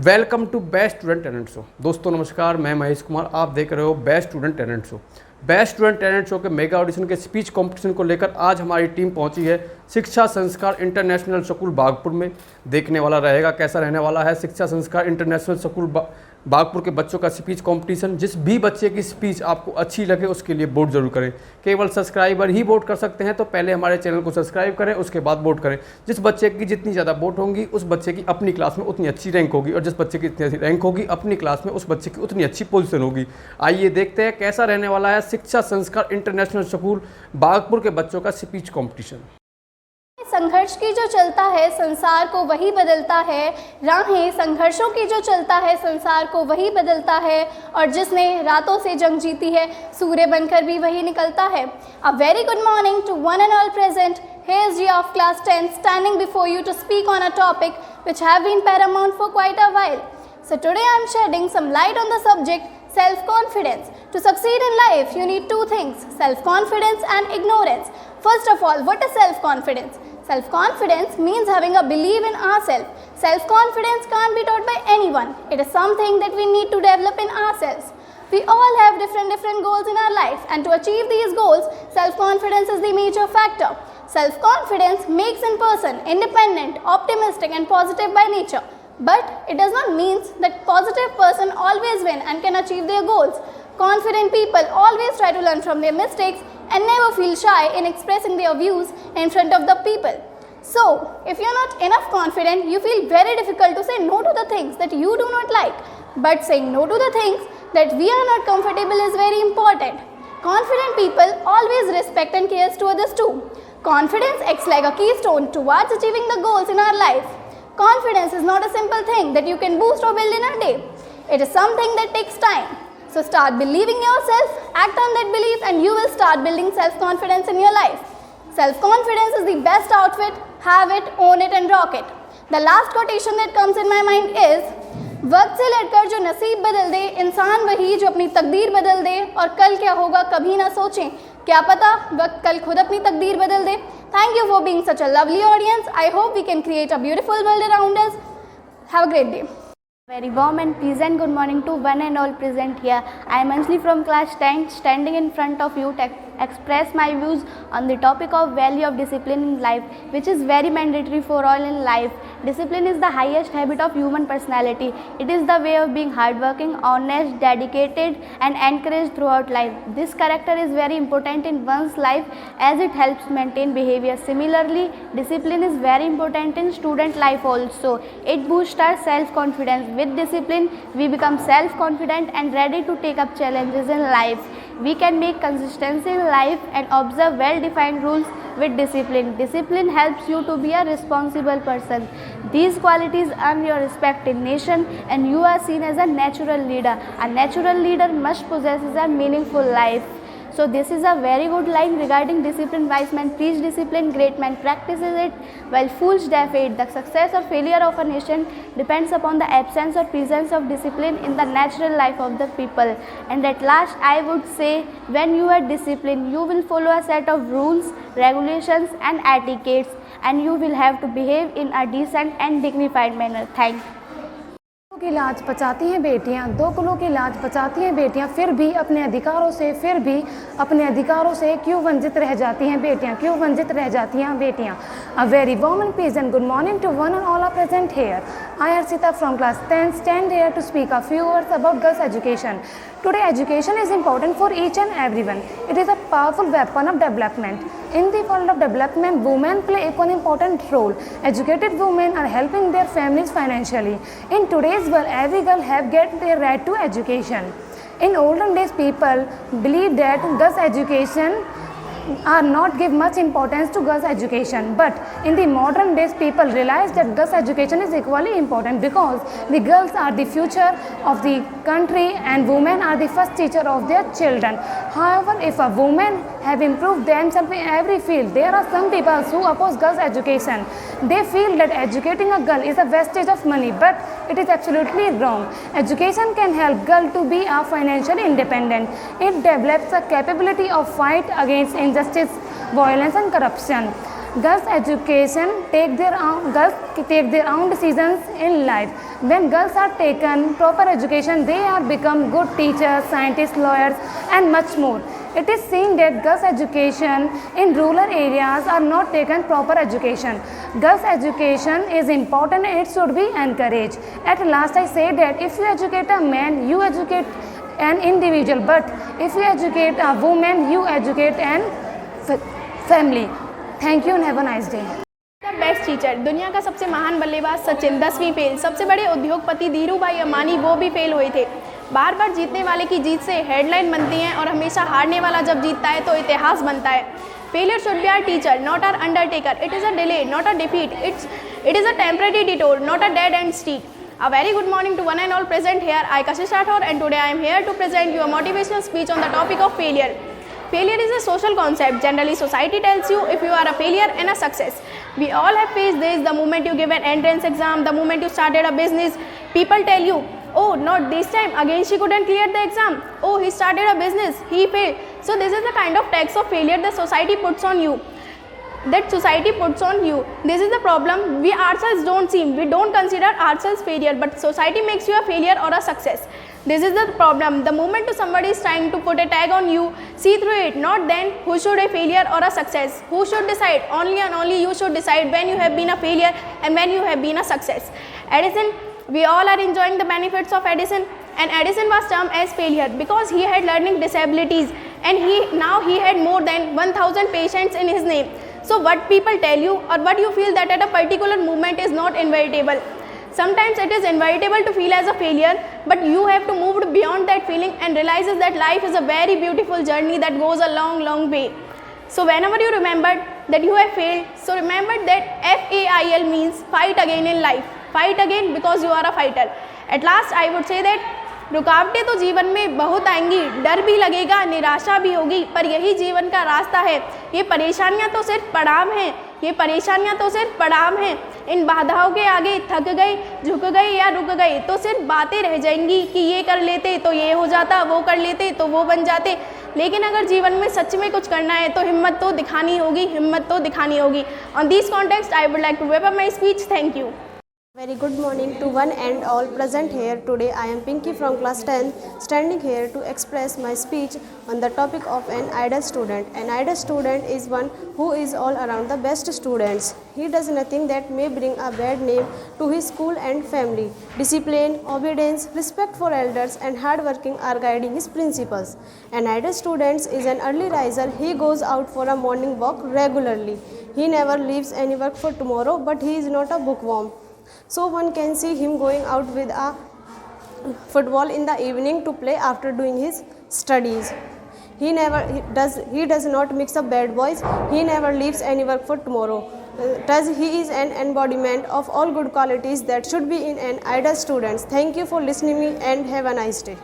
Welcome to best student talent show. दोस्तों नमस्कार, मैं महेश कुमार, आप देख रहे हो बेस्ट स्टूडेंट टैलेंट शो। बेस्ट स्टूडेंट टैलेंट शो के मेगा ऑडिशन के स्पीच कंपटीशन को लेकर आज हमारी टीम पहुंची है शिक्षा संस्कार इंटरनेशनल स्कूल बागपुर में। देखने वाला रहेगा कैसा रहने वाला है शिक्षा संस्कार इंटरनेशनल स्कूल बागपुर के बच्चों का स्पीच कंपटीशन। जिस भी बच्चे की स्पीच आपको अच्छी लगे उसके लिए वोट जरूर करें। केवल सब्सक्राइबर ही वोट कर सकते हैं, तो पहले हमारे चैनल को सब्सक्राइब करें, उसके बाद वोट करें। जिस बच्चे की जितनी ज़्यादा वोट होंगी उस बच्चे की अपनी क्लास में उतनी अच्छी रैंक होगी, और जिस बच्चे की इतनी अच्छी रैंक होगी अपनी क्लास में उस बच्चे की उतनी अच्छी पोजीशन होगी। आइए देखते हैं कैसा रहने वाला है शिक्षा संस्कार इंटरनेशनल स्कूल बागपुर के बच्चों का स्पीच कॉम्पिटिशन। संघर्ष की जो चलता है संसार को वही बदलता है, राहें संघर्षों की जो चलता है संसार को वही बदलता है, और जिसने रातों से जंग जीती है सूर्य बनकर भी वही निकलता है। A very good morning to one and all present. Here is G of class 10 standing before you to speak on a topic which have been paramount for quite a while. So today I am shedding some light on the subject self-confidence. To succeed in life you need two things, self-confidence and ignorance. First of all, what is self-confidence? Self-confidence means having a belief in ourselves. Self-confidence can't be taught by anyone. It is something that we need to develop in ourselves. We all have different goals in our life, and to achieve these goals, self-confidence is the major factor. Self-confidence makes a person independent, optimistic and positive by nature. But it does not mean that positive person always win and can achieve their goals. Confident people always try to learn from their mistakes and never feel shy in expressing their views in front of the people. So, if you are not enough confident, you feel very difficult to say no to the things that you do not like. But saying no to the things that we are not comfortable is very important. Confident people always respect and cares to others too. Confidence acts like a keystone towards achieving the goals in our life. Confidence is not a simple thing that you can boost or build in a day. It is something that takes time. So start believing yourself, act on that belief, and you will start building self-confidence in your life. Self-confidence is the best outfit. Have it, own it and rock it. The last quotation that comes in my mind is, वक्त से लड़कर जो नसीब बदल दे इंसान वही जो अपनी तकदीर बदल दे, और कल क्या होगा कभी ना सोचें, क्या पता वक्त कल खुद अपनी तकदीर बदल दे। Thank you for being such a lovely audience. I hope we can create a beautiful world around us. Have a great day. Very warm and pleasant good morning to one and all present here. I am Anjali from class 10 standing in front of you to express my views on the topic of value of discipline in life, which is very mandatory for all in life. Discipline is the highest habit of human personality. It is the way of being hardworking, honest, dedicated and encouraged throughout life. This character is very important in one's life as it helps maintain behavior. Similarly, discipline is very important in student life also. It boosts our self-confidence. With discipline, we become self-confident and ready to take up challenges in life. We can make consistency in life and observe well-defined rules with discipline. Discipline helps you to be a responsible person. These qualities earn your respect in nation and you are seen as a natural leader. A natural leader must possess a meaningful life. So this is a very good line regarding discipline. Wise man preach discipline, great man practices it, while fools defy it. The success or failure of a nation depends upon the absence or presence of discipline in the natural life of the people. And at last I would say, when you are disciplined, you will follow a set of rules, regulations and etiquettes, and you will have to behave in a decent and dignified manner. Thank you. की लाज बचाती हैं बेटियां, दो कुलों की लाज बचाती हैं बेटियां, फिर भी अपने अधिकारों से क्यों वंचित रह जाती हैं बेटियां, क्यों वंचित रह जाती हैं बेटियां। A very warm and pleasant good morning to one and all are present here. I Harshita from class 10 stand here to speak a few words about girls' education. Today education is important for each and everyone. It is a powerful weapon of development. In the world of development, women play an important role. Educated women are helping their families financially. In today's world, every girl have get their right to education. In olden days, people believe that girls' education are not give much importance to girls' education, but in the modern days people realize that girls' education is equally important, because the girls are the future of the country and women are the first teacher of their children. However, if a woman have improved themselves in every field, there are some people who oppose girls' education. They feel that educating a girl is a wastage of money, but it is absolutely wrong. Education can help girl to be a financially independent. It develops a capability of fight against injustice, violence and corruption. Girls' education girls take their own decisions in life. When girls are taken proper education, they are become good teachers, scientists, lawyers, and much more. It is seen that girls' education in rural areas are not taken proper education. Girls' education is important and it should be encouraged. At last, I say that if you educate a man, you educate an individual, but if you educate a woman, you educate an family. Thank you and have a nice day. The best teacher, दुनिया का सबसे महान बल्लेबाज सचिन 10वीं fail, सबसे बड़े उद्योगपति धीरू भाई अंबानी वो भी फेल हुए थे। बार बार जीतने वाले की जीत से हेडलाइन बनती हैं और हमेशा हारने वाला जब जीतता है तो इतिहास बनता है। Failure should be our teacher, not our undertaker. It is a delay, not a defeat. It is a temporary detour, not a dead end street. A very good morning to one and all present here. I Kashish Rathore and today I am here to present you a motivational speech on the topic of failure. Failure is a social concept. Generally, society tells you if you are a failure and a success. We all have faced this. The moment you give an entrance exam, the moment you started a business, people tell you, oh, not this time. Again, she couldn't clear the exam. Oh, he started a business. He failed. So this is the kind of tax of failure the society puts on you. This is the problem. We ourselves we don't consider ourselves failure, but society makes you a failure or a success. This is the problem. The moment somebody is trying to put a tag on you, see through it. Not then who should a failure or a success. Who should decide? Only and only you should decide when you have been a failure and when you have been a success. Edison, we all are enjoying the benefits of Edison, and Edison was termed as failure because he had learning disabilities and he had more than 1000 patients in his name. So what people tell you or what you feel that at a particular moment is not inevitable. Sometimes it is inevitable to feel as a failure, but you have to move beyond that feeling and realizes that life is a very beautiful journey that goes a long, long way. So whenever you remember that you have failed, so remember that FAIL means fight again in life. Fight again because you are a fighter. At last I would say that रुकावटें तो जीवन में बहुत आएंगी, डर भी लगेगा, निराशा भी होगी, पर यही जीवन का रास्ता है। ये परेशानियां तो सिर्फ पड़ाव हैं। इन बाधाओं के आगे थक गए, झुक गए या रुक गए तो सिर्फ बातें रह जाएंगी कि ये कर लेते तो ये हो जाता, वो कर लेते तो वो बन जाते। लेकिन अगर जीवन में सच में कुछ करना है तो हिम्मत तो दिखानी होगी। On this context I would like to wrap up my speech. Thank you. Very good morning to one and all present here. Today I am Pinky from class 10 standing here to express my speech on the topic of an ideal student. An ideal student is one who is all around the best students. He does nothing that may bring a bad name to his school and family. Discipline, obedience, respect for elders and hard working are guiding his principles. An ideal student is an early riser. He goes out for a morning walk regularly. He never leaves any work for tomorrow, but he is not a bookworm. So one can see him going out with a football in the evening to play after doing his studies. He does not mix up bad boys. He never leaves any work for tomorrow. Thus he is an embodiment of all good qualities that should be in an ideal student. Thank you for listening me and have a nice day.